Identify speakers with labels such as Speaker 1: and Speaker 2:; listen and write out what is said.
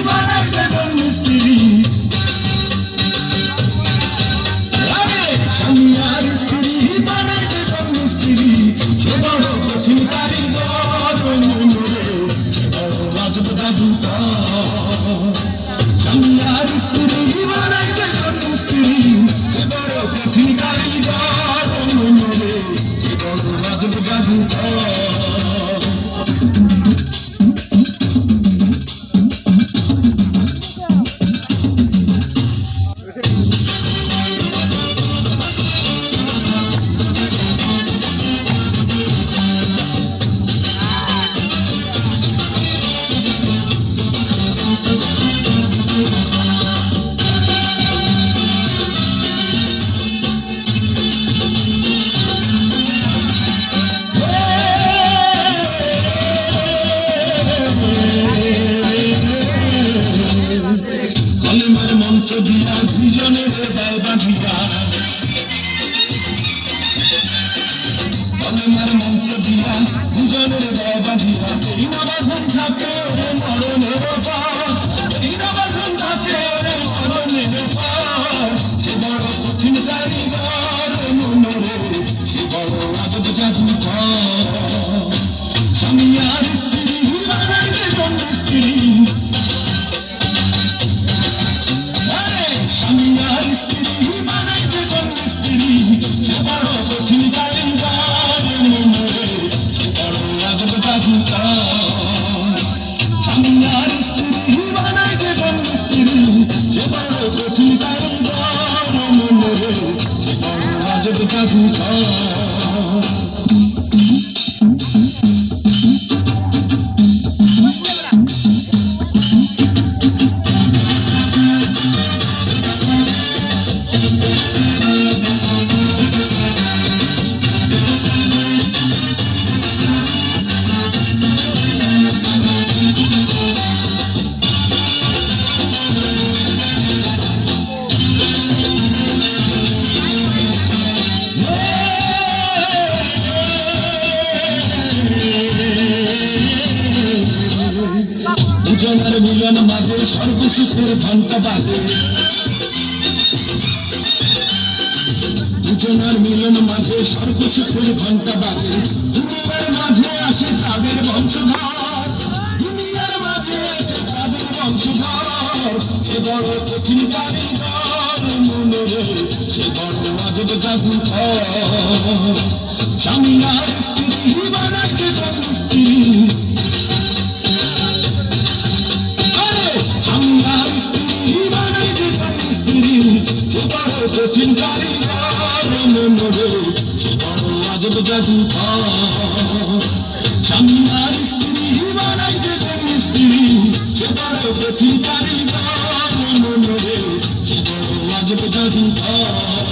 Speaker 1: বানাই দেবেন মিস্ত্রি। স্বামী আর স্ত্রী বানাই দেবেন মিস্ত্রি, সে বড় কঠিন কারিগর মনে, সে বড় রাজব জাদুকর। স্বামী আর স্ত্রী বানাই দেবেন মিস্ত্রি, সে বড় কঠিন কারিগর মনে, সে বড় রাজব জাদুকর। কলমের মন্ত্র দিয়া দুজনের দেয় বাঁধিয়া, কলমের মন্ত্র দিয়া দুজনের দেয় বাঁধিয়া, এই না বাঁধন থাকে ওরে মরণের পর, এই না বাঁধন থাকে ওরে মরণের পর। সে বড় কঠিন কারিগর মনোরে, সে বড় আজব জাদুকর। স্বামী আর স্ত্রী বানাই দেবেন মিস্ত্রি, স্বামী আর স্ত্রী বানাই দেবেন মিস্ত্রি, সে বড় কঠিন কারিগর মনোরে, সে বড় আজব জাদুকর। স্বামী আর স্ত্রী বানাই দেবেন মিস্ত্রি, সে বড় কঠিন কারিগর মনোরে, সে বড় আজব জাদুকর। দুজনের মিলন মাঝে সর্বসুখের ঘন্টা বাজে, দুজনের মিলন মাঝে সর্বসুখের ঘন্টা বাজে। দুনিয়ার মাঝে আসে তাদের বংশধর, দুনিয়ার মাঝে আসে তাদের বংশধর, সে বড় কঠিন কারিগর মনোরে, সে বড় আজব জাদুকর। স্বামী আর স্ত্রী বানাই দেবেন মিস্ত্রি, স্বামী আর স্ত্রী বানাই দেবেন মিস্ত্রি, সে বড় কঠিন কারিগর মনোরে, সে বড় আজব জাদুকর। স্বামী আর স্ত্রী বানাই দেবেন মিস্ত্রি, সে বড় কঠিন কারিগর মনোরে, সে বড় আজব জাদুকর।